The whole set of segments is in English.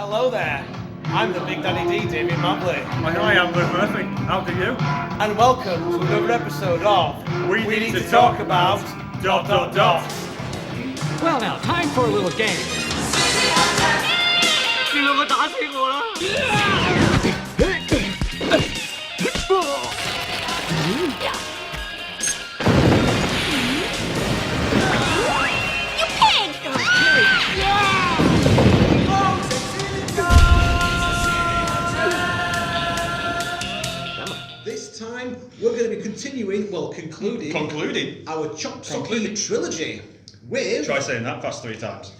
Hello there, I'm the Big Daddy D, Damien Mobley. And I am Luke Murphy. How do you? And welcome to another episode of We Need to Talk About... Well now, time for a little game. This time we're going to be concluding our Chop Socky Trilogy with... Try saying that fast 3 times.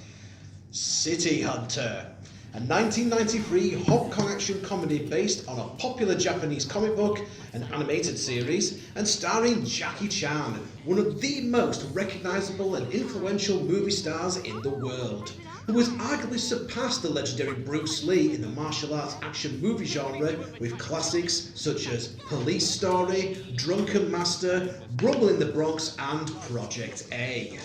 City Hunter, a 1993 Hong Kong action comedy based on a popular Japanese comic book, an animated series, and starring Jackie Chan, one of the most recognisable and influential movie stars in the world, who has arguably surpassed the legendary Bruce Lee in the martial arts action movie genre with classics such as Police Story, Drunken Master, Rumble in the Bronx, and Project A.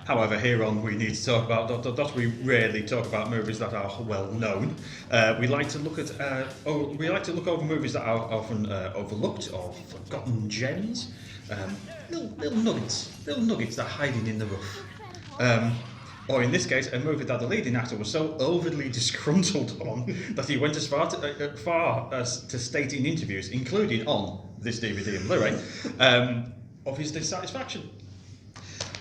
However, here on We Need to Talk About... we rarely talk about movies that are well known. We like to look at over movies that are often overlooked or forgotten gems, little nuggets that are hiding in the rough. Or in this case, a movie that the leading actor was so overly disgruntled on that he went as far as to state in interviews, including on this DVD and Blu-ray, of his dissatisfaction.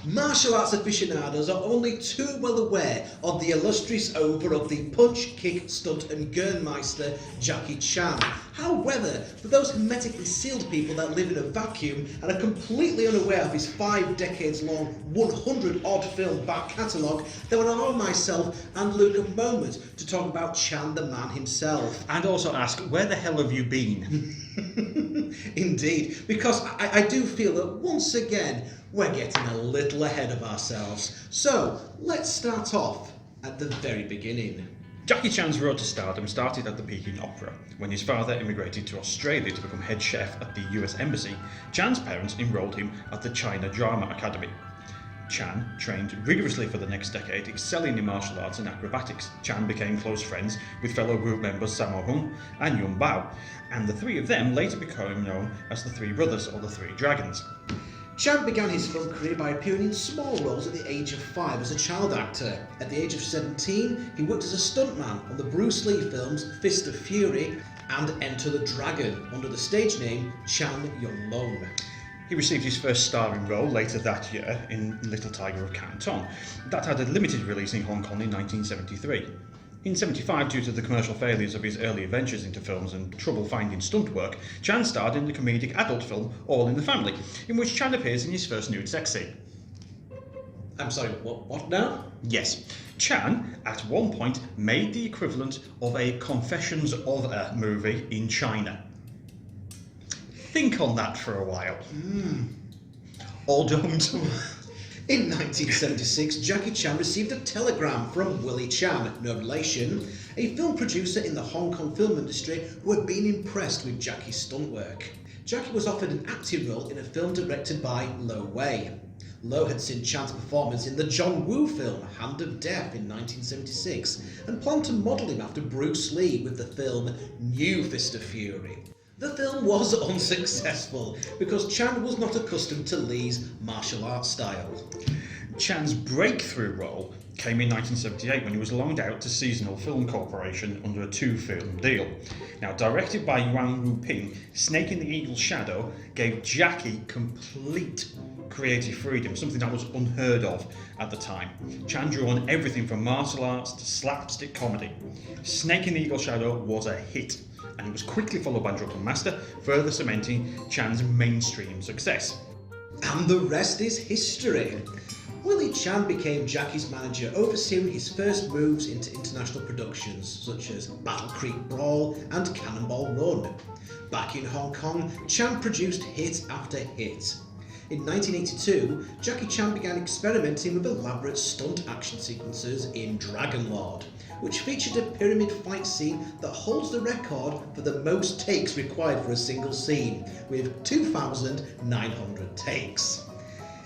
Martial arts aficionados are only too well aware of the illustrious over of the punch, kick, stunt and gurnmeister Jackie Chan. However, for those hermetically sealed people that live in a vacuum and are completely unaware of his 5 decades long 100-odd film back catalogue, then would allow myself and Luke a moment to talk about Chan the man himself. And also ask, where the hell have you been? Indeed, because I do feel that once again we're getting a little ahead of ourselves. So let's start off at the very beginning. Jackie Chan's road to stardom started at the Peking Opera. When his father immigrated to Australia to become head chef at the US Embassy, Chan's parents enrolled him at the China Drama Academy. Chan trained rigorously for the next decade, excelling in martial arts and acrobatics. Chan became close friends with fellow group members Sammo Hung and Yun Bao, and the 3 of them later became known as the 3 Brothers or the 3 Dragons. Chan began his film career by appearing in small roles at the age of 5 as a child actor. At the age of 17, he worked as a stuntman on the Bruce Lee films Fist of Fury and Enter the Dragon under the stage name Chan Yong-lung. He received his first starring role later that year in Little Tiger of Canton. That had a limited release in Hong Kong in 1973. In 1975, due to the commercial failures of his early ventures into films and trouble finding stunt work, Chan starred in the comedic adult film All in the Family, in which Chan appears in his first nude sex scene. I'm sorry, what now? Yes, Chan at one point made the equivalent of a Confessions of a movie in China. Think on that for a while. Or don't. In 1976, Jackie Chan received a telegram from Willie Chan, no relation, a film producer in the Hong Kong film industry who had been impressed with Jackie's stunt work. Jackie was offered an acting role in a film directed by Lo Wei. Lo had seen Chan's performance in the John Woo film Hand of Death in 1976 and planned to model him after Bruce Lee with the film New Fist of Fury. The film was unsuccessful because Chan was not accustomed to Lee's martial arts style. Chan's breakthrough role came in 1978 when he was loaned out to Seasonal Film Corporation under a 2-film deal. Now, directed by Yuan Wu-ping, Snake in the Eagle's Shadow gave Jackie complete creative freedom, something that was unheard of at the time. Chan drew on everything from martial arts to slapstick comedy. Snake in the Eagle's Shadow was a hit, and it was quickly followed by Drunken Master, further cementing Chan's mainstream success. And the rest is history. Willie Chan became Jackie's manager, overseeing his first moves into international productions such as Battle Creek Brawl and Cannonball Run. Back in Hong Kong, Chan produced hit after hit. In 1982, Jackie Chan began experimenting with elaborate stunt action sequences in Dragon Lord, which featured a pyramid fight scene that holds the record for the most takes required for a single scene, with 2,900 takes.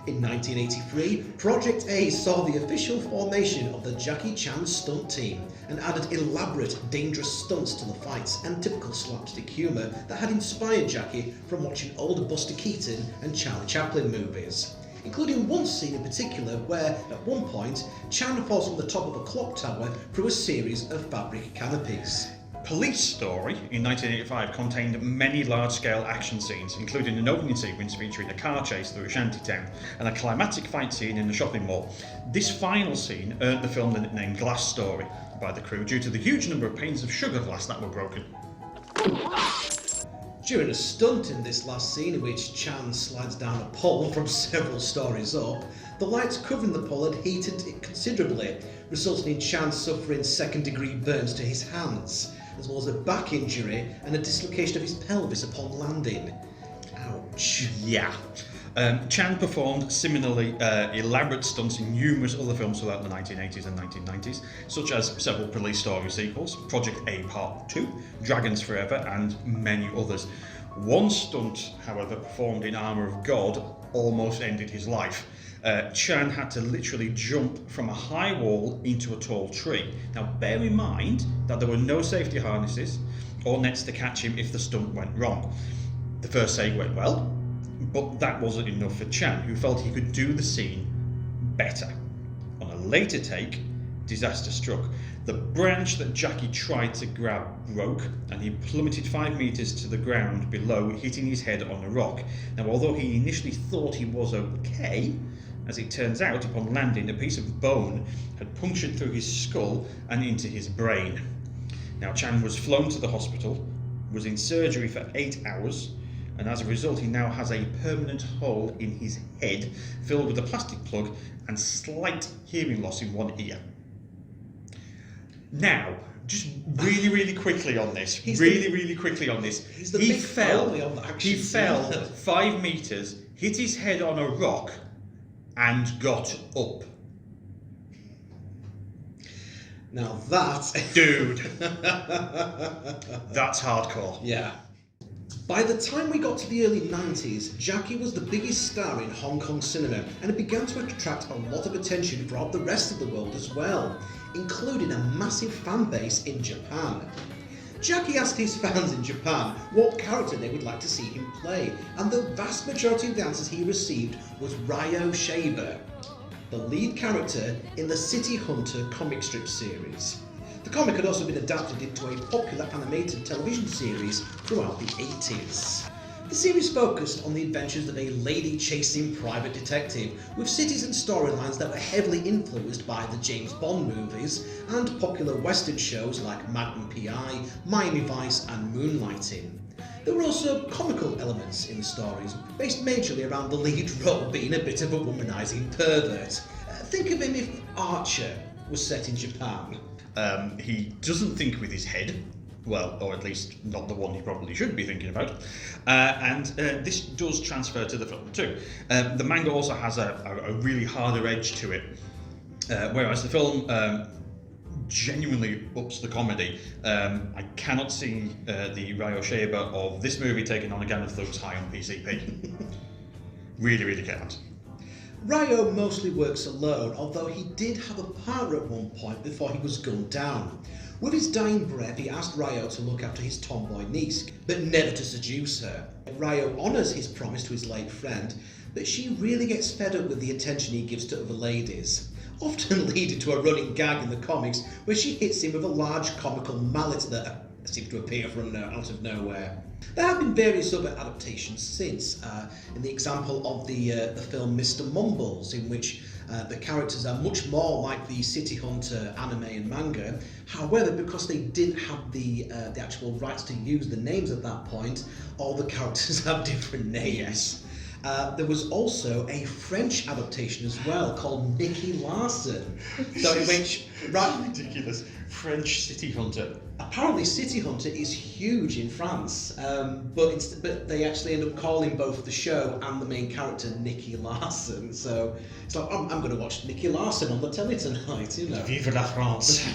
In 1983, Project A saw the official formation of the Jackie Chan stunt team and added elaborate, dangerous stunts to the fights and typical slapstick humour that had inspired Jackie from watching old Buster Keaton and Charlie Chaplin movies, including one scene in particular where, at one point, Chan falls from the top of a clock tower through a series of fabric canopies. Police Story in 1985 contained many large-scale action scenes, including an opening sequence featuring a car chase through a shantytown and a climatic fight scene in a shopping mall. This final scene earned the film the nickname Glass Story by the crew due to the huge number of panes of sugar glass that were broken. During a stunt in this last scene in which Chan slides down a pole from several stories up, the lights covering the pole had heated it considerably, resulting in Chan suffering second-degree burns to his hands, as well as a back injury and a dislocation of his pelvis upon landing. Ouch. Yeah. Chan performed similarly elaborate stunts in numerous other films throughout the 1980s and 1990s, such as several Police Story sequels, Project A Part 2, Dragons Forever, and many others. One stunt, however, performed in Armour of God, almost ended his life. Chan had to literally jump from a high wall into a tall tree. Now bear in mind that there were no safety harnesses or nets to catch him if the stunt went wrong. The first take went well, but that wasn't enough for Chan, who felt he could do the scene better. On a later take, disaster struck. The branch that Jackie tried to grab broke, and he plummeted 5 meters to the ground below, hitting his head on a rock. Now, although he initially thought he was okay, as it turns out, upon landing, a piece of bone had punctured through his skull and into his brain. Now, Chan was flown to the hospital, was in surgery for 8 hours, and as a result he now has a permanent hole in his head filled with a plastic plug and slight hearing loss in one ear. Now, just really quickly on this, He's the he big fell Foley on the action 5 meters, hit his head on a rock and got up. Now that... Dude, that's hardcore. Yeah. By the time we got to the early 90s, Jackie was the biggest star in Hong Kong cinema, and it began to attract a lot of attention throughout the rest of the world as well, including a massive fan base in Japan. Jackie asked his fans in Japan what character they would like to see him play, and the vast majority of the answers he received was Ryo Shaber, the lead character in the City Hunter comic strip series. The comic had also been adapted into a popular animated television series throughout the 80s. The series focused on the adventures of a lady-chasing private detective, with cities and storylines that were heavily influenced by the James Bond movies and popular Western shows like Magnum P.I., Miami Vice and Moonlighting. There were also comical elements in the stories, based majorly around the lead role being a bit of a womanising pervert. Think of him if Archer was set in Japan. He doesn't think with his head, well, or at least not the one he probably should be thinking about, and this does transfer to the film too. The manga also has a really harder edge to it, whereas the film genuinely ups the comedy. I cannot see the Ryo Shaber of this movie taking on a gang of thugs high on PCP. really can't. Ryo mostly works alone, although he did have a partner at one point before he was gunned down. With his dying breath, he asked Ryo to look after his tomboy niece, but never to seduce her. Ryo honours his promise to his late friend, but she really gets fed up with the attention he gives to other ladies, often leading to a running gag in the comics where she hits him with a large comical mallet that seems to appear from out of nowhere. There have been various other adaptations since, in the example of the film Mr. Mumbles, in which the characters are much more like the City Hunter anime and manga. However, because they didn't have the actual rights to use the names at that point, all the characters have different names. Yes. There was also a French adaptation as well called Nicky Larson. So in which, right, Ridiculous. French City Hunter. apparently City Hunter is huge in France, but they actually end up calling both the show and the main character Nicky Larson. So it's like, I'm going to watch Nicky Larson on the telly tonight, you know. Vive la France.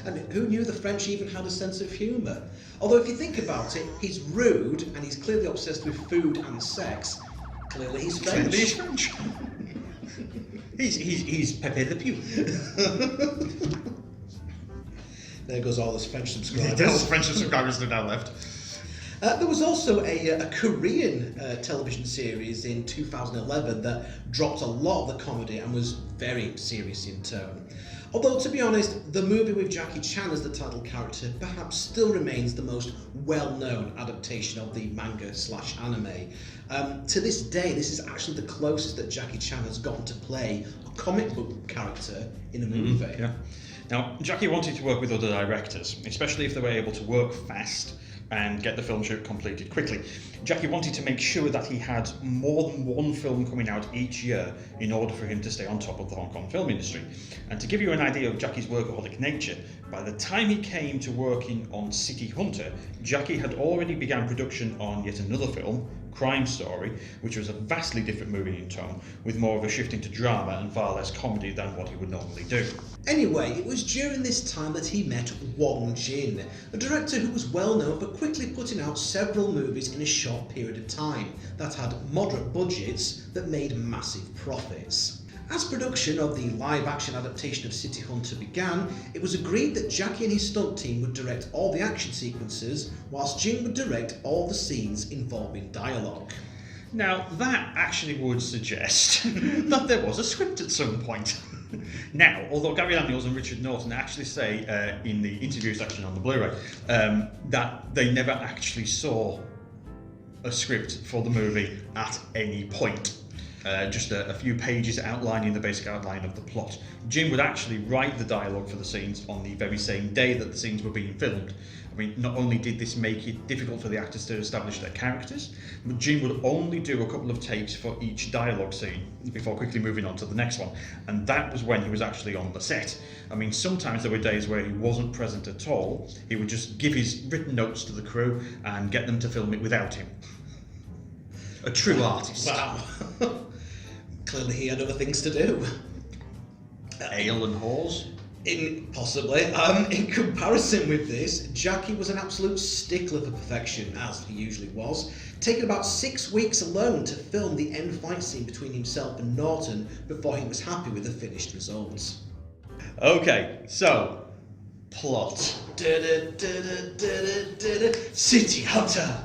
And who knew the French even had a sense of humour? Although if you think about it, he's rude and he's clearly obsessed with food and sex. Clearly he's French. Clearly he's French. he's Pepe Le Pew. There goes all his French subscribers. There's French subscribers that are now left. There was also a Korean television series in 2011 that dropped a lot of the comedy and was very serious in tone. Although, to be honest, the movie with Jackie Chan as the title character perhaps still remains the most well-known adaptation of the manga/anime. To this day, this is actually the closest that Jackie Chan has gotten to play a comic book character in a movie. Yeah. Now, Jackie wanted to work with other directors, especially if they were able to work fast and get the film shoot completed quickly. Jackie wanted to make sure that he had more than one film coming out each year in order for him to stay on top of the Hong Kong film industry. And to give you an idea of Jackie's workaholic nature, by the time he came to working on City Hunter, Jackie had already begun production on yet another film, Crime Story, which was a vastly different movie in tone, with more of a shift into drama and far less comedy than what he would normally do. Anyway, it was during this time that he met Wong Jin, a director who was well known for quickly putting out several movies in a short period of time that had moderate budgets that made massive profits. As production of the live-action adaptation of City Hunter began, it was agreed that Jackie and his stunt team would direct all the action sequences, whilst Jin would direct all the scenes involving dialogue. Now, that actually would suggest that there was a script at some point. Now, although Gary Daniels and Richard Norton actually say in the interview section on the Blu-ray that they never actually saw a script for the movie at any point. Just a few pages outlining the basic outline of the plot. Jim would actually write the dialogue for the scenes on the very same day that the scenes were being filmed. I mean, not only did this make it difficult for the actors to establish their characters, but Jim would only do a couple of takes for each dialogue scene before quickly moving on to the next one. And that was when he was actually on the set. I mean, sometimes there were days where he wasn't present at all. He would just give his written notes to the crew and get them to film it without him. A true artist. Wow. Clearly he had other things to do. Ale and whores? Possibly. In comparison with this, Jackie was an absolute stickler for perfection, as he usually was, taking about 6 weeks alone to film the end fight scene between himself and Norton before he was happy with the finished results. Okay, so, plot. City Hunter!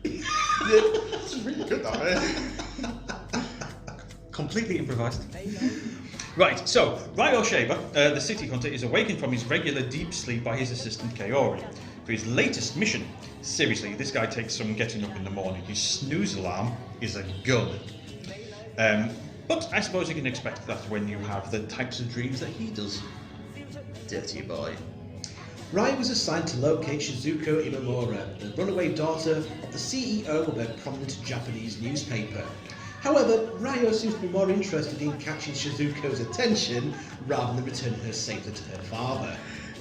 That's really good, that. Completely improvised. Right, so, Ryo Shaber, the City Hunter, is awakened from his regular deep sleep by his assistant Kaori. For his latest mission, seriously, this guy takes some getting up in the morning. His snooze alarm is a gun. But I suppose you can expect that when you have the types of dreams that he does. Dirty boy. Ryo was assigned to locate Shizuko Imamura, the runaway daughter of the CEO of a prominent Japanese newspaper. However, Ryo seems to be more interested in catching Shizuko's attention rather than returning her safely to her father.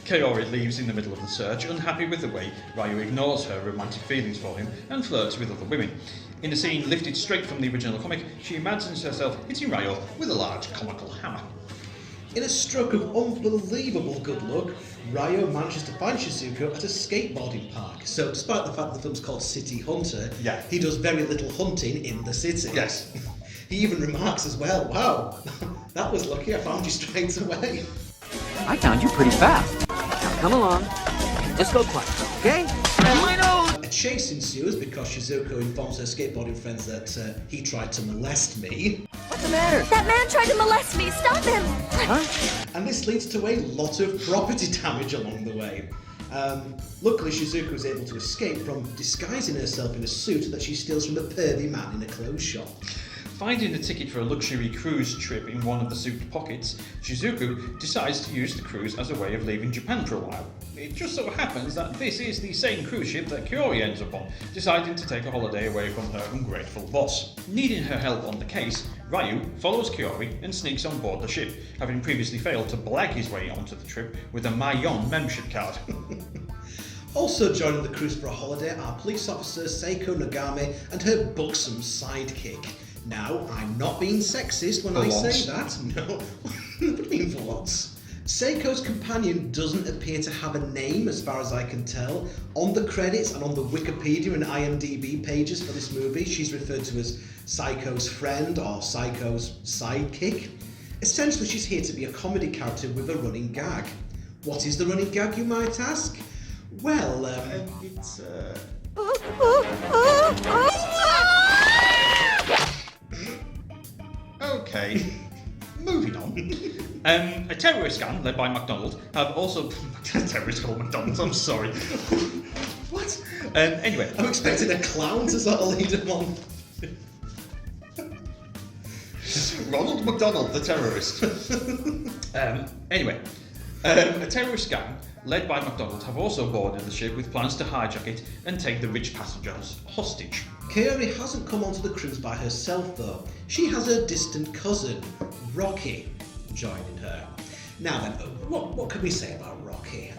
Kaori leaves in the middle of the search, unhappy with the way Ryo ignores her romantic feelings for him and flirts with other women. In a scene lifted straight from the original comic, she imagines herself hitting Ryo with a large comical hammer. In a stroke of unbelievable good luck, Ryo manages to find Shizuko at a skateboarding park. So despite the fact the film's called City Hunter, yeah, he does very little hunting in the city. Yes. He even remarks as well, wow, that was lucky, I found you straight away. I found you pretty fast. Now come along. Let's go climb, okay? A chase ensues because Shizuko informs her skateboarding friends that he tried to molest me. What's the matter? That man tried to molest me! Stop him! Huh? And this leads to a lot of property damage along the way. Luckily, Shizuko is able to escape from disguising herself in a suit that she steals from a pervy man in a clothes shop. Finding a ticket for a luxury cruise trip in one of the suit pockets, Shizuku decides to use the cruise as a way of leaving Japan for a while. It just so happens that this is the same cruise ship that Kaori ends up on, deciding to take a holiday away from her ungrateful boss. Needing her help on the case, Ryu follows Kaori and sneaks on board the ship, having previously failed to blag his way onto the trip with a Mayon membership card. Also joining the cruise for a holiday are police officer Seiko Nagame and her buxom sidekick. Now, I'm not being sexist when I say that. No, what do you mean for once? Seiko's companion doesn't appear to have a name as far as I can tell. On the credits and on the Wikipedia and IMDb pages for this movie, she's referred to as Seiko's friend or Seiko's sidekick. Essentially, she's here to be a comedy character with a running gag. What is the running gag, you might ask? Well, it's Okay, moving on. A terrorist gang led by MacDonald have also... terrorist called McDonald's, I'm sorry. What? Anyway. I'm expecting a clown to sort of lead them on. Ronald McDonald, the terrorist. Anyway, a terrorist gang led by MacDonald have also boarded the ship with plans to hijack it and take the rich passengers hostage. Kaori hasn't come onto the cruise by herself though. She has her distant cousin, Rocky, joining her. Now then, what can we say about Rocky?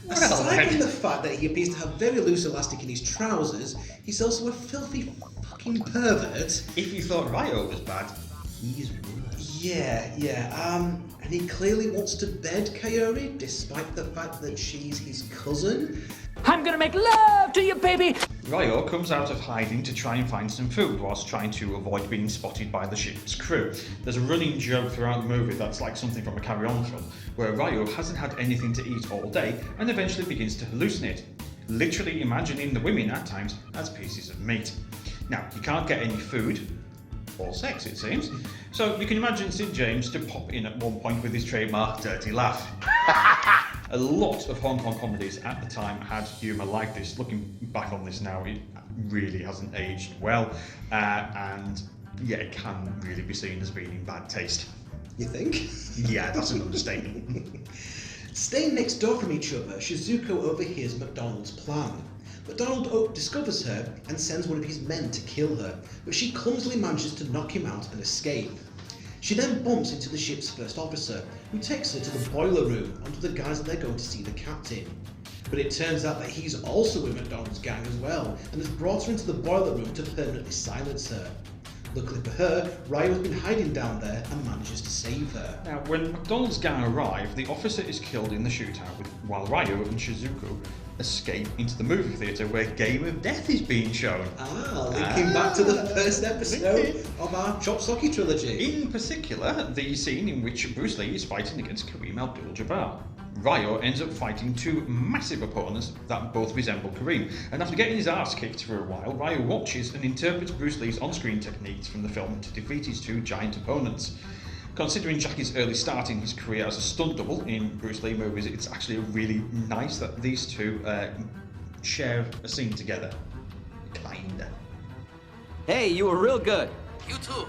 Aside from the fact that he appears to have very loose elastic in his trousers, he's also a filthy fucking pervert. If you thought Ryo was bad, he's worse. Yeah, and he clearly wants to bed Kaori, despite the fact that she's his cousin. I'm gonna make love to you, baby! Ryo comes out of hiding to try and find some food whilst trying to avoid being spotted by the ship's crew. There's a running joke throughout the movie that's like something from a Carry On film, where Ryo hasn't had anything to eat all day and eventually begins to hallucinate, literally imagining the women at times as pieces of meat. Now, he can't get any food, or sex it seems, so you can imagine Sid James to pop in at one point with his trademark dirty laugh. A lot of Hong Kong comedies at the time had humour like this. Looking back on this now, it really hasn't aged well, and yeah, it can really be seen as being in bad taste. You think? Yeah, that's an understatement. Staying next door from each other, Shizuko overhears MacDonald's plan. MacDonald discovers her and sends one of his men to kill her, but she clumsily manages to knock him out and escape. She then bumps into the ship's first officer, who takes her to the boiler room under the guise that they're going to see the captain. But it turns out that he's also with MacDonald's gang as well, and has brought her into the boiler room to permanently silence her. Luckily for her, Ryo's been hiding down there and manages to save her. Now, when MacDonald's gang arrive, the officer is killed in the shootout, while Ryo and Shizuko escape into the movie theatre where Game of Death is being shown. Linking back to the first episode of our Chop Socky Trilogy. In particular, the scene in which Bruce Lee is fighting against Kareem Abdul-Jabbar. Ryo ends up fighting two massive opponents that both resemble Kareem, and after getting his ass kicked for a while, Ryo watches and interprets Bruce Lee's on-screen techniques from the film to defeat his two giant opponents. Considering Jackie's early start in his career as a stunt double in Bruce Lee movies, it's actually really nice that these two share a scene together. Kinda. Hey, you were real good. You too.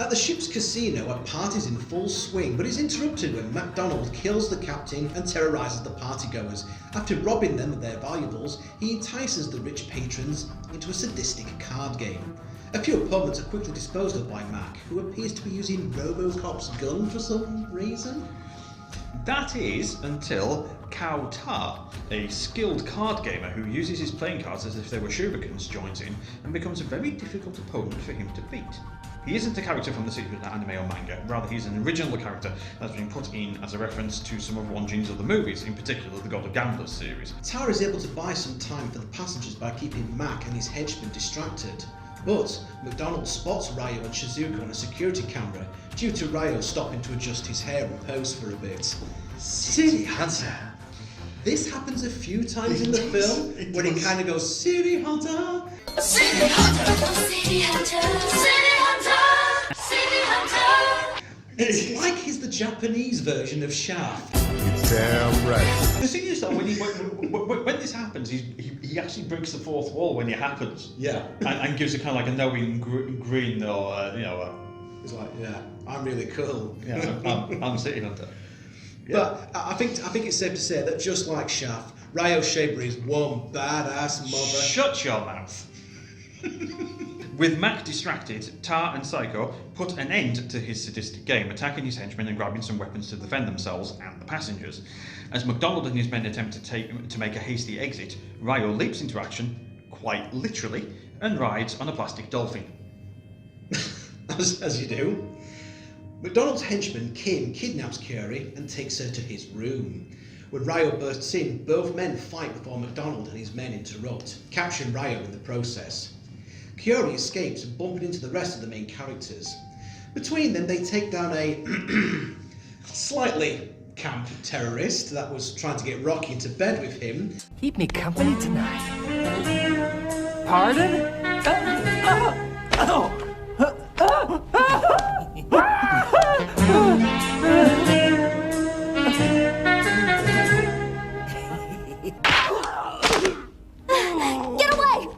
At the ship's casino, a party's in full swing, but is interrupted when MacDonald kills the captain and terrorises the partygoers. After robbing them of their valuables, he entices the rich patrons into a sadistic card game. A few opponents are quickly disposed of by Mac, who appears to be using Robocop's gun for some reason. That is until Cao Ta, a skilled card gamer who uses his playing cards as if they were shurikens, joins in and becomes a very difficult opponent for him to beat. He isn't a character from the sequel anime or manga, rather he's an original character that's been put in as a reference to some of Won Jin's other movies, in particular the God of Gamblers series. Ta is able to buy some time for the passengers by keeping Mac and his henchmen distracted. But MacDonald spots Ryo and Shizuko on a security camera due to Ryo stopping to adjust his hair and pose for a bit. City Hunter. This happens a few times in the film when it kind of goes City Hunter. City Hunter, City Hunter, City Hunter, City Hunter. It's like he's the Japanese version of Shaft. Damn right. The thing is though, when this happens, he actually breaks the fourth wall when it happens. Yeah. And gives a kind of like a knowing grin or, He's like, yeah, I'm really cool. I'm City Hunter. But I think it's safe to say that just like Shaft, Ryo Shaber is one badass mother. Shut your mouth. With Mac distracted, Tar and Psycho put an end to his sadistic game, attacking his henchmen and grabbing some weapons to defend themselves and the passengers. As MacDonald and his men attempt to make a hasty exit, Ryo leaps into action, quite literally, and rides on a plastic dolphin. I as you do. McDonald's henchman Kim kidnaps Curie and takes her to his room. When Ryo bursts in, both men fight before McDonald and his men interrupt, capturing Ryo in the process. Curie escapes, bumping into the rest of the main characters. Between them, they take down a slightly camp terrorist that was trying to get Rocky into bed with him. Keep me company tonight. Pardon? Get away!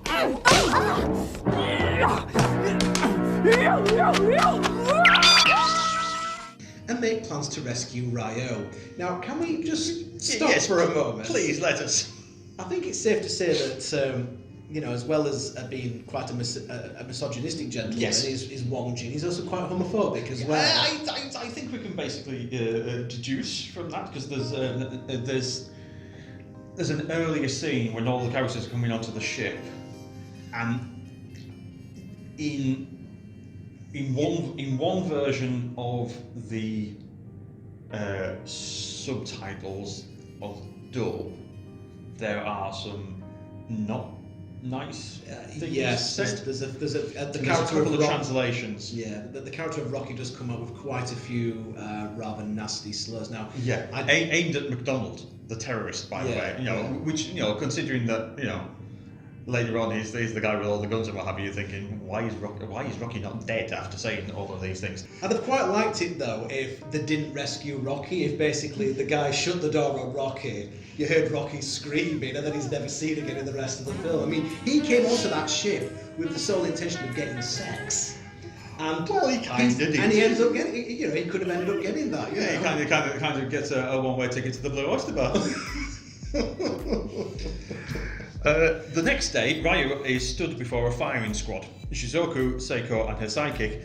And make plans to rescue Ryo. Now, can we just stop Yes, for a moment? Please let us. I think it's safe to say that, as well as being quite a misogynistic gentleman, Yes. is Wong Jin, he's also quite homophobic as well. I think we can basically deduce from that because there's an earlier scene when all the characters are coming onto the ship, and in one version of the subtitles of dub, there are some not nice things Yes, said. there's a And the there's a character couple of of Rocky. translations. Yeah, the character of Rocky does come up with quite a few rather nasty slurs. Now, Yeah, aimed at McDonald, the terrorist, by the Yeah, way. yeah. Which considering that later on he's the guy with all the guns and what have you, thinking why is Rocky not dead after saying all of these things? I'd have quite liked it though if they didn't rescue Rocky. If basically the guy shut the door on Rocky, you heard Rocky screaming, and then he's never seen again in the rest of the film. I mean, he came onto that ship with the sole intention of getting sex. And Well, he kinda did. And he ends up getting, he could have ended up getting that. Yeah, he kind of gets a one-way ticket to the Blue Oyster Bar. The next day, Ryo is stood before a firing squad. Shizuku, Seiko, and her sidekick.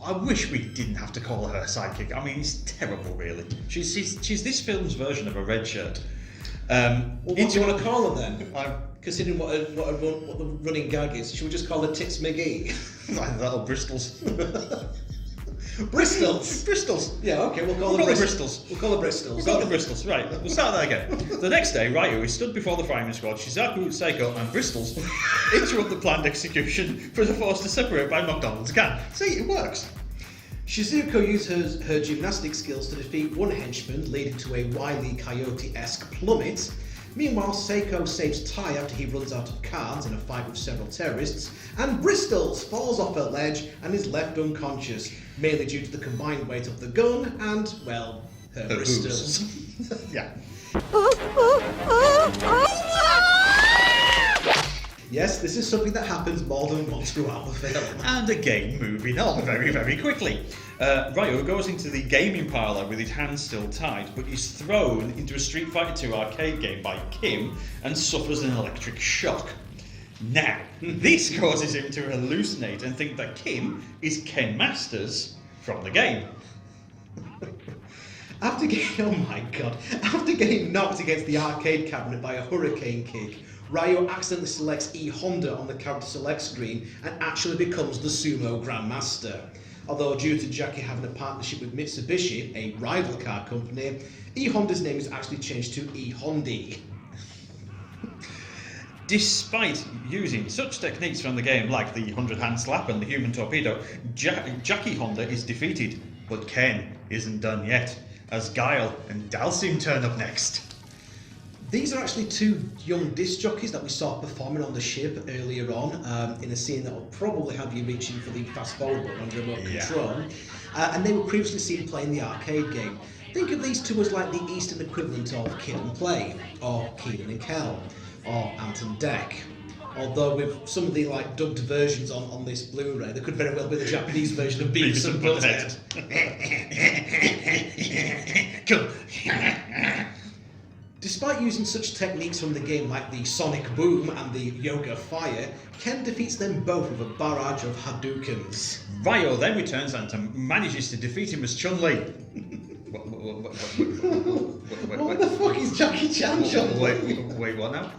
I wish we didn't have to call her sidekick. I mean, it's terrible, really. She's this film's version of a red shirt. Well, what do you want to call her then? I'm Considering what the running gag is, should we just call her Tits McGee? that'll Bristol's. Bristol's. Bristol's. Yeah, okay, we'll call We'll her call her Bristols. We'll call her Bristol's. We've got the Bristols, right. We'll start that again. The next day, Ryo is stood before the firing squad. Shizuku, Seiko, and Bristols interrupt the planned execution for the force to separate by McDonald's gang. See, it works. Shizuko uses her gymnastic skills to defeat one henchman, leading to a Wile E. Coyote-esque plummet. Meanwhile, Seiko saves Tai after he runs out of cards in a fight with several terrorists, and Bristols falls off a ledge and is left unconscious, mainly due to the combined weight of the gun and, well, her Bristols. Yeah. Yes, this is something that happens more than once throughout the film. And again, moving on very, very quickly. Ryo goes into the gaming parlour with his hands still tied, but is thrown into a Street Fighter 2 arcade game by Kim and suffers an electric shock. Now, this causes him to hallucinate and think that Kim is Ken Masters from the game. After getting knocked against the arcade cabinet by a hurricane kick, Ryo accidentally selects E Honda on the character select screen and actually becomes the Sumo Grandmaster. Although due to Jackie having a partnership with Mitsubishi, a rival car company, E Honda's name is actually changed to E Hondi. Despite using such techniques from the game like the 100-hand slap and the human torpedo, Jackie Honda is defeated, but Ken isn't done yet, as Guile and Dalsim turn up next. These are actually two young disc jockeys that we saw performing on the ship earlier on, in a scene that will probably have you reaching for the fast forward button on remote control. And they were previously seen playing the arcade game. Think of these two as like the Eastern equivalent of Kid and Play, or Keenan and Kel, or Ant and Dec. Although with some of the like dubbed versions on this Blu-ray, there could very well be the Japanese version of Beavis and Butthead. Despite using such techniques from the game like the Sonic Boom and the Yoga Fire, Ken defeats them both with a barrage of Hadoukens. Ryo then returns and manages to defeat him as Chun-Li. What the fuck is Jackie Chan? Wait, what now?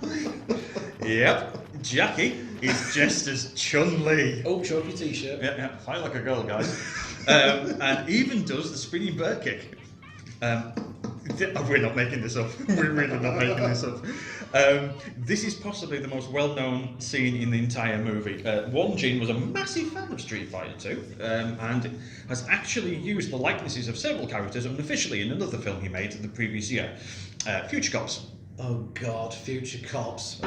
Yep. Jackie is dressed as Chun-Li. Oh, show off your t-shirt. Yeah, fight like a girl, guys. And even does the spinning bird kick. We're not making this up. We're really not making this up. This is possibly the most well-known scene in the entire movie. Wong Jin was a massive fan of Street Fighter 2 and has actually used the likenesses of several characters unofficially in another film he made the previous year, Future Cops. Oh God, Future Cops.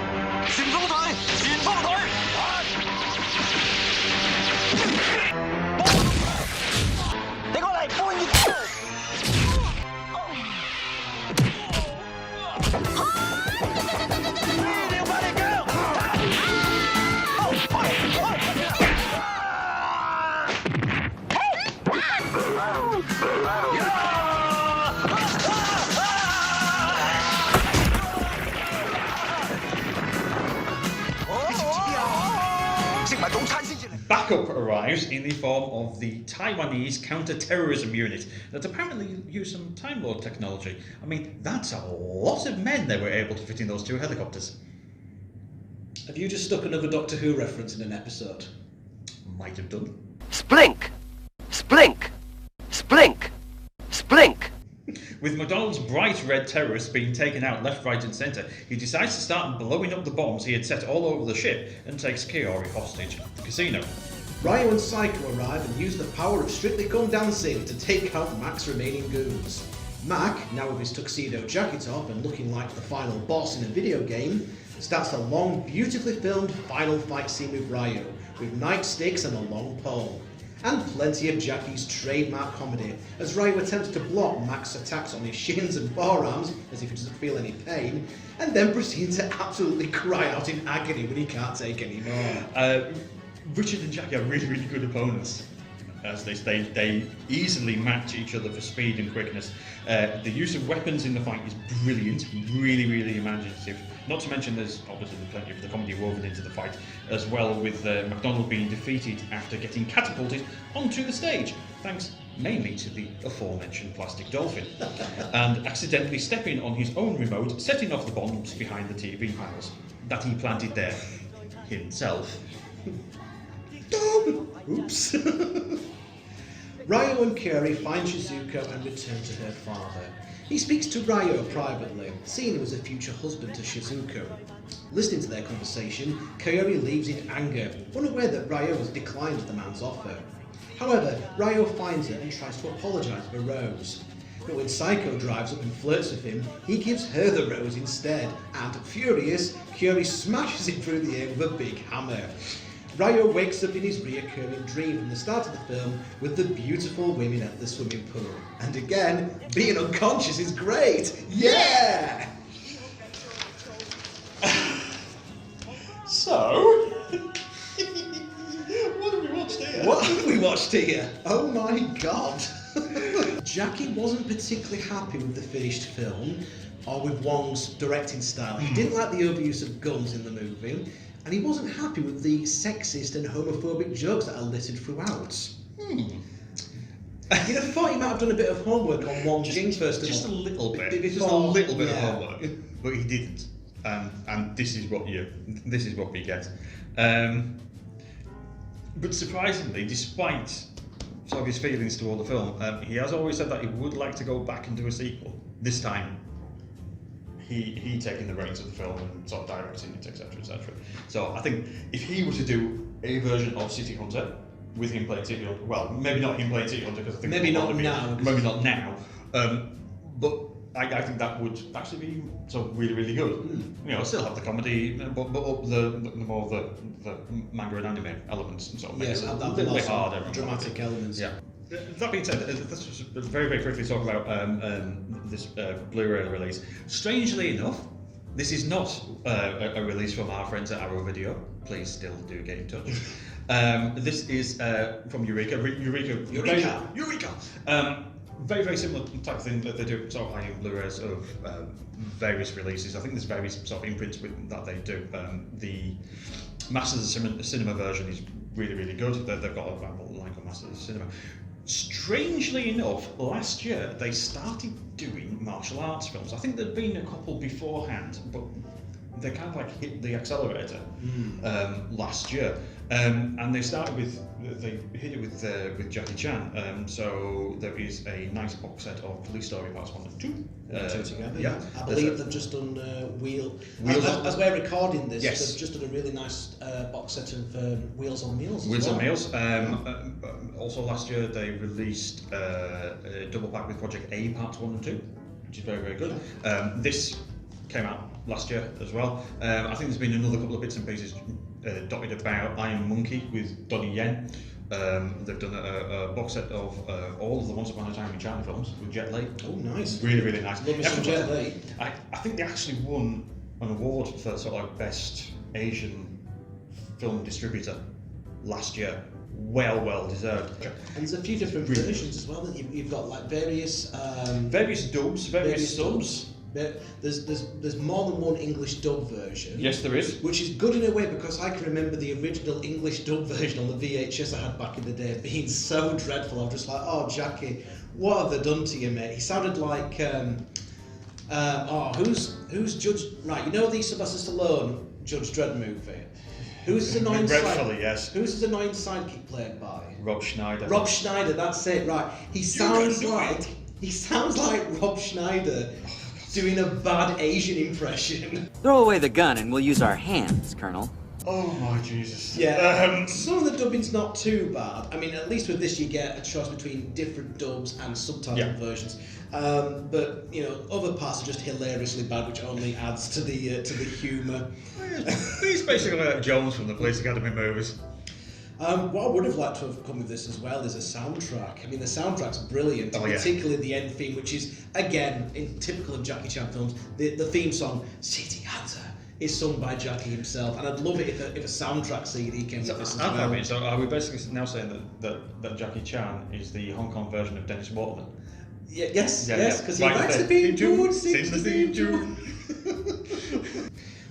Backup arrives in the form of the Taiwanese counter-terrorism unit that apparently used some Time Lord technology. I mean, that's a lot of men they were able to fit in those 2 helicopters. Have you just stuck another Doctor Who reference in an episode? Might have done. Splink! Splink! Splink! Splink! With McDonald's bright red terrorists being taken out left, right and centre, he decides to start blowing up the bombs he had set all over the ship and takes Kiori hostage at the casino. Ryo and Psycho arrive and use the power of Strictly Come Dancing to take out Mac's remaining goons. Mac, now with his tuxedo jacket off and looking like the final boss in a video game, starts a long, beautifully filmed final fight scene with Ryo, with nightsticks and a long pole. And plenty of Jackie's trademark comedy, as Ryo attempts to block Mac's attacks on his shins and forearms as if he doesn't feel any pain, and then proceeds to absolutely cry out in agony when he can't take any more. Richard and Jackie are really, really good opponents, as they easily match each other for speed and quickness. The use of weapons in the fight is brilliant, really, really imaginative. Not to mention there's obviously plenty of the comedy woven into the fight, as well with MacDonald being defeated after getting catapulted onto the stage, thanks mainly to the aforementioned plastic dolphin, and accidentally stepping on his own remote, setting off the bombs behind the TV panels that he planted there himself. Oops. Ryo and Kiori find Shizuko and return to her father. He speaks to Ryo privately, seeing him as a future husband to Shizuko. Listening to their conversation, Kiori leaves in anger, unaware that Ryo has declined the man's offer. However, Ryo finds her and tries to apologise for Rose. But when Psycho drives up and flirts with him, he gives her the rose instead, and furious, Kiori smashes him through the air with a big hammer. Ryo wakes up in his reoccurring dream from the start of the film with the beautiful women at the swimming pool. And again, being unconscious is great! Yeah! So, what have we watched here? What have we watched here? Oh my god! Jackie wasn't particularly happy with the finished film, or with Wong's directing style. He didn't like the overuse of guns in the movie, and he wasn't happy with the sexist and homophobic jokes that are littered throughout. You'd have thought he might have done a bit of homework on Wong Jing first of all. Just a little bit. Before, Just a little bit yeah. of homework, but he didn't. And this is what we get. But surprisingly, despite sort of his feelings toward the film, he has always said that he would like to go back and do a sequel. This time, he taking the reins of the film and sort of directing it, etc., etc. So I think if he were to do a version of City Hunter with him playing City Hunter, well, maybe not him playing City Hunter because I think Maybe not now. Maybe not now. But I think that would actually be so really, really good. You know, still have the comedy, but up the more the manga and anime elements, and sort of Yes, make it a that little bit harder. dramatic elements. Yeah. That being said, let's just very, very quickly talk about this Blu-ray release. Strangely enough, this is not a release from our friends at Arrow Video. Please still do get in touch. This is from Eureka. Very, very similar type of thing that they do, sort of high Blu-rays of various releases. I think there's various sort of imprints that they do. The Masters of Cinema version is really, really good. They've got a line called Masters of Cinema. Strangely enough, last year they started doing martial arts films. I think there'd been a couple beforehand, but they kind of like hit the accelerator last year, and they started with they hit it with Jackie Chan. So there is a nice box set of Police Story Parts 1 and 2. Two together. Yeah, I believe they've just done Wheels. As we're recording this, yes. they've just done a really nice box set of Wheels on Meals. Wheels on Meals. Also last year they released a double pack with Project A Parts 1 and 2, which is very, very good. This came out last year as well. I think there's been another couple of bits and pieces dotted about. Iron Monkey with Donnie Yen. They've done a box set of all of the Once Upon a Time in China films with Jet Li. Oh, nice. Really, really nice. Love me some Jet Li. I think they actually won an award for sort of like best Asian film distributor last year. Well deserved. And there's a few different versions as well. That you've got like various dubs, various subs. There's more than one English dub version. Yes, there is. Which is good in a way because I can remember the original English dub version on the VHS I had back in the day being so dreadful. I was just like, oh Jackie, what have they done to you, mate? He sounded like who's Judge? Right, you know the Sylvester Stallone Judge Dredd movie. Who's his annoying Regretfully, yes. Who's his annoying sidekick played by? Rob Schneider. Rob Schneider, that's it, right. He sounds like Rob Schneider doing a bad Asian impression. Throw away the gun and we'll use our hands, Colonel. Oh my Jesus. Yeah, some of the dubbing's not too bad. I mean, at least with this you get a choice between different dubs and subtitled versions. But you know, other parts are just hilariously bad, which only adds to the humour. He's basically like Jones from the Police Academy movies. What I would have liked to have come with this as well is a soundtrack. I mean, the soundtrack's brilliant, particularly the end theme, which is, again, in typical of Jackie Chan films, the theme song, City Hunter, is sung by Jackie himself, and I'd love it if a soundtrack CD came with this as well. So are we basically now saying that Jackie Chan is the Hong Kong version of Dennis Waterman? Yeah, yes, because he Like likes the to be theme good, sings the theme tune.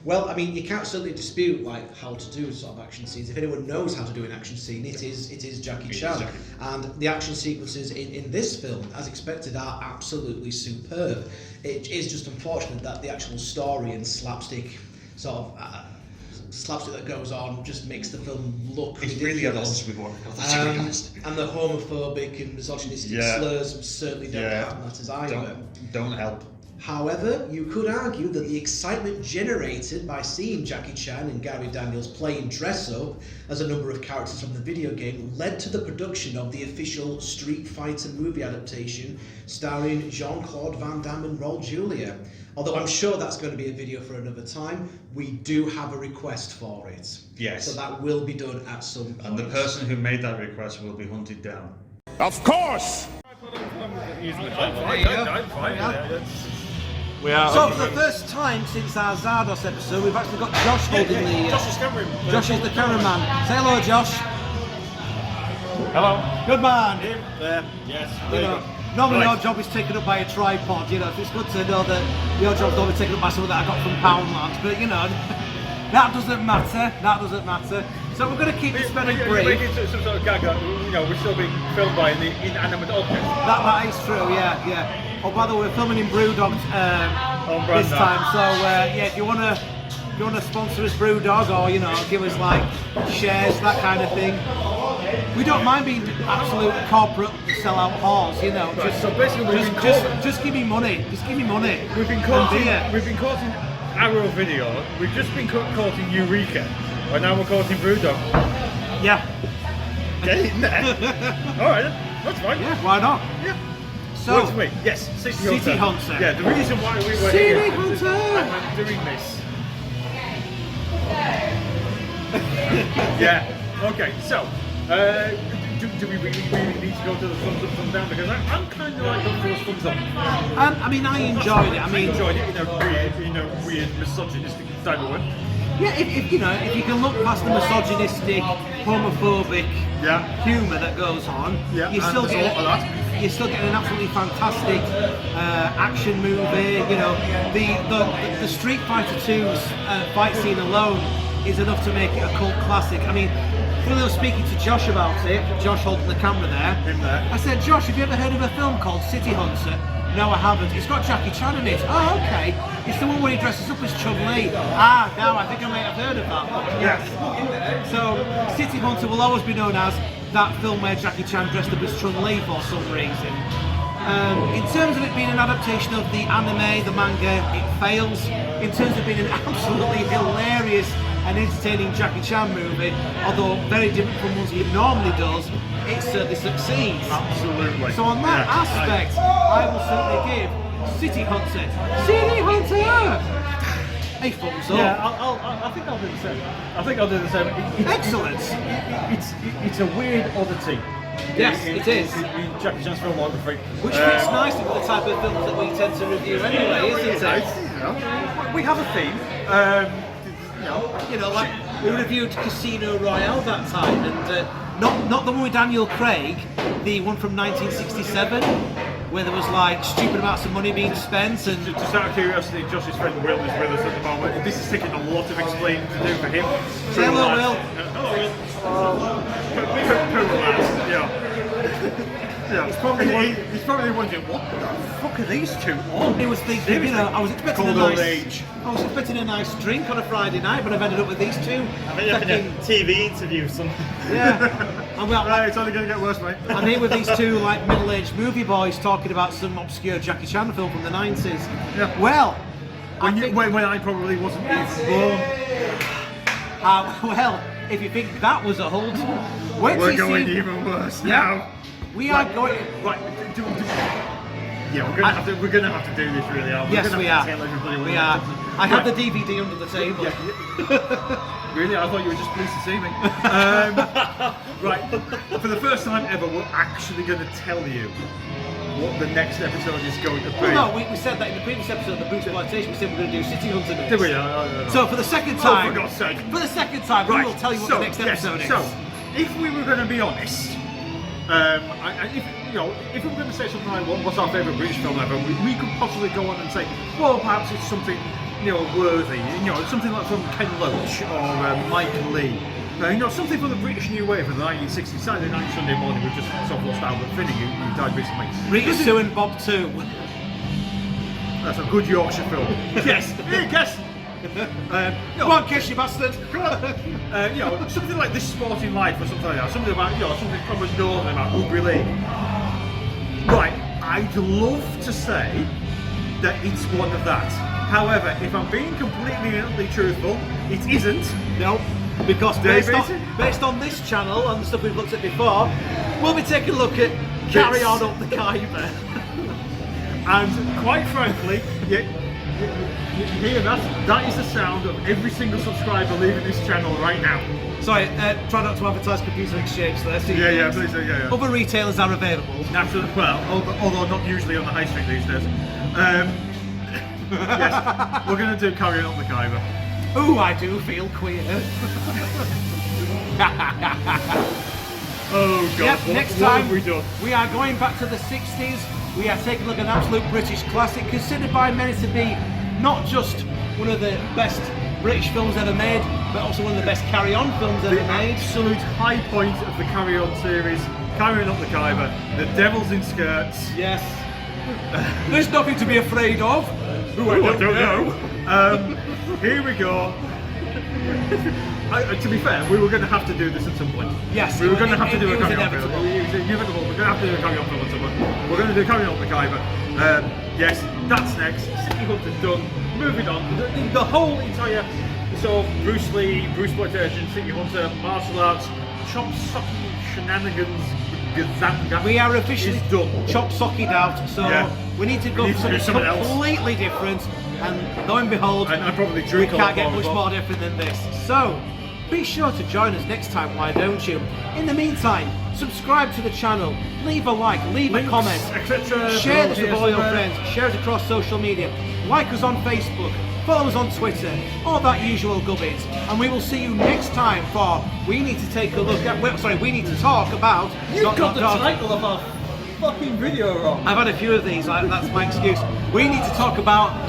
Well, I mean, you can't certainly dispute like how to do sort of action scenes. If anyone knows how to do an action scene, it is Jackie Chan. And the action sequences in this film, as expected, are absolutely superb. It is just unfortunate that the actual story and slapstick sort of slapstick that goes on just makes the film look It's ridiculous. really at odds with what And the homophobic and misogynistic slurs certainly don't happen that as either. Don't help. However, you could argue that the excitement generated by seeing Jackie Chan and Gary Daniels playing dress-up as a number of characters from the video game led to the production of the official Street Fighter movie adaptation starring Jean-Claude Van Damme and Raul Julia. Although I'm sure that's going to be a video for another time, we do have a request for it. Yes. So that will be done at some point. And the person who made that request will be hunted down. Of course! So for the first time since our Zardos episode, we've actually got Josh holding the... Josh is the cameraman. Say hello, Josh. Hello. Good man. Yes. You know, normally your job is taken up by a tripod, you know, it's good to know that your job's normally taken up by something that I got from Poundland, but you know, that doesn't matter. So we're going to keep this very brief. You're making some sort of gag that, you know, we're still being filmed by the inanimate object. That is true, yeah. Oh, by the way, we're filming in Brewdog this time, so yeah, if you want to sponsor us Brewdog, or you know, give us like shares, that kind of thing. We don't mind being absolute corporate sell-out whores, you know. Just give me money. Just give me money. We've been caught in Arrow Video. We've just been caught in Eureka, and now we're caught in Brewdog. Yeah. Okay. All right, that's fine. Yeah, why not? Yeah. So, Works for me. Yes, City Hunter. Yeah, the reason why we were City here Hunter. and I'm doing this. Yeah. Okay. So, do we really need to go to the thumbs up, thumbs down? Because I'm kind of like going for a thumbs up. I mean, I enjoyed it. I enjoyed it in a weird, misogynistic type of way. Yeah, if you can look past the misogynistic, homophobic humour that goes on, you're still getting an absolutely fantastic action movie. You know, the Street Fighter 2's fight scene alone is enough to make it a cult classic. I mean, when I was speaking to Josh about it, Josh holding the camera there, I said, Josh, have you ever heard of a film called City Hunter? No, I haven't. It's got Jackie Chan in it. Oh, okay. It's the one where he dresses up as Chun-Li. Ah, now I think I may have heard of that one. Yes. So, City Hunter will always be known as that film where Jackie Chan dressed up as Chun-Li for some reason. In terms of it being an adaptation of the anime, the manga, it fails. In terms of being an absolutely hilarious and entertaining Jackie Chan movie, although very different from ones he normally does, it certainly succeeds. Absolutely. So on that aspect, I will certainly give City Hunter a thumbs up. Yeah, I think I'll do the same. I think I'll do the same. Excellent. It's a weird oddity. Yes, it is. In Jackie Chan's filmography. Which fits nicely with the type of films that we tend to review anyway, isn't it? We have a theme. You know, like we reviewed Casino Royale that time, and not the one with Daniel Craig, the one from 1967, where there was like stupid amounts of money being spent. And just out of curiosity, Josh's friend Will is with us at the moment. This is taking a lot of explaining to do for him. Say hello, Will. Hello, Will. Yeah. He's probably wondering, what the fuck are these two on? It was thinking, you know, I was expecting I was expecting a nice drink on a Friday night, but I've ended up with these two. I think you're in a TV interview or something. Yeah. And well, Right, it's only going to get worse, mate. I'm here with these two like middle-aged movie boys talking about some obscure Jackie Chan film from the 90s. Yeah. Well, When I probably wasn't even born. well, if you think that was a hold, wait till We're you going see. even worse Yeah. now. We are going. Right. Yeah, we're gonna have to do this really. Aren't we? Yes, we are. Tell everybody what We it are. is. I have the Right. DVD under the table. Really? I thought you were just pleased to see me. Right. For the first time ever, we're actually going to tell you what the next episode is going to be. Well, no, we said that in the previous episode of the Bruceploitation. We said we're going to do City Hunter next. Did we? No. So for the second time, for God's sake. we will tell you what the next episode is. So, if we were going to be honest, if we were going to say something like what's our favourite British film ever, we could possibly go on and say, well, perhaps it's something worthy, something like from Ken Loach or Mike Lee. Something from the British New Wave of the 1960s. Saturday night, Sunday morning, we've just sort of lost Albert Finney, who died recently. Rita Sue and Bob 2. That's a good Yorkshire film. Yes, yes. Come on, kiss you bastard. Something like This Sporting Life or something like that. Something about, something from us northern about Rugby League. Right, I'd love to say that it's one of that. However, if I'm being completely and utterly truthful, it isn't. No, because based on this channel and the stuff we've looked at before, we'll be taking a look at Carry On Up the Khyber. And quite frankly, you hear that? That is the sound of every single subscriber leaving this channel right now. Sorry, try not to advertise Computer Exchange there. So Yeah, please do, yeah. Other retailers are available. Naturally, well, although not usually on the high street these days. Yes, we're going to do Carry On Up the Khyber. Ooh, I do feel queer. Oh God, Yep, what time have we done? we are going back to the 60s. We are taking a look at an absolute British classic, considered by many to be not just one of the best British films ever made, but also one of the best carry-on films ever made. Absolute high point of the Carry On series, Carrying Up the Khyber, The Devils in Skirts. Yes. There's nothing to be afraid of. Ooh, I don't know. Here we go. To be fair, we were going to have to do this at some point. Yes, we were going to have to do it a was Carry On film. inevitable. It was inevitable. We're going to have to do a Carry On film at some point. We're going to do Carry On Up the Khyber. Yes, that's next. City Hunter's done. Moving on. The whole entire sort of Bruce Lee, Bruceploitation, City Hunter, martial arts, Chop Socky shenanigans, gazanga. We are officially is done. Chop Sockied out, so we need to go need for to do something something else. completely different. And lo and behold, And probably we drink a lot can't get more much as well. more different than this. So, be sure to join us next time, why don't you? In the meantime, subscribe to the channel, leave a like, leave Links, a comment, etc. share this Here with all your somewhere. friends, share it across social media, like us on Facebook, follow us on Twitter, all that usual gubbins. And we will see you next time for We Need to Take a Look at, we need to talk about... You got the title of our fucking video wrong. I've had a few of these, that's my excuse. We need to talk about ...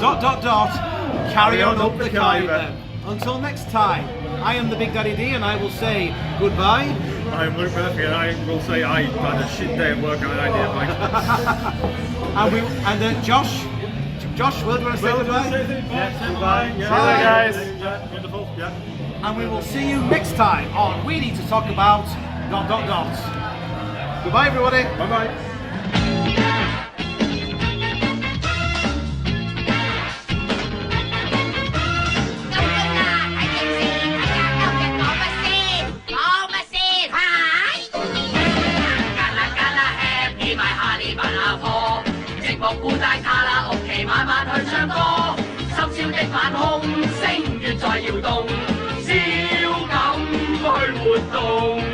Carry On Up the Khyber. Until next time, I am the Big Daddy D and I will say goodbye. I'm Luke Murphy and I will say I had a shit day at work on an idea, Mike. And Josh, will you want to say goodbye? Bye. Bye, guys. Yeah, wonderful. Yeah. And we will see you next time on We Need to Talk About ... Goodbye, everybody. Bye bye.深宵的晚空，聲月在搖動，燒感去活動。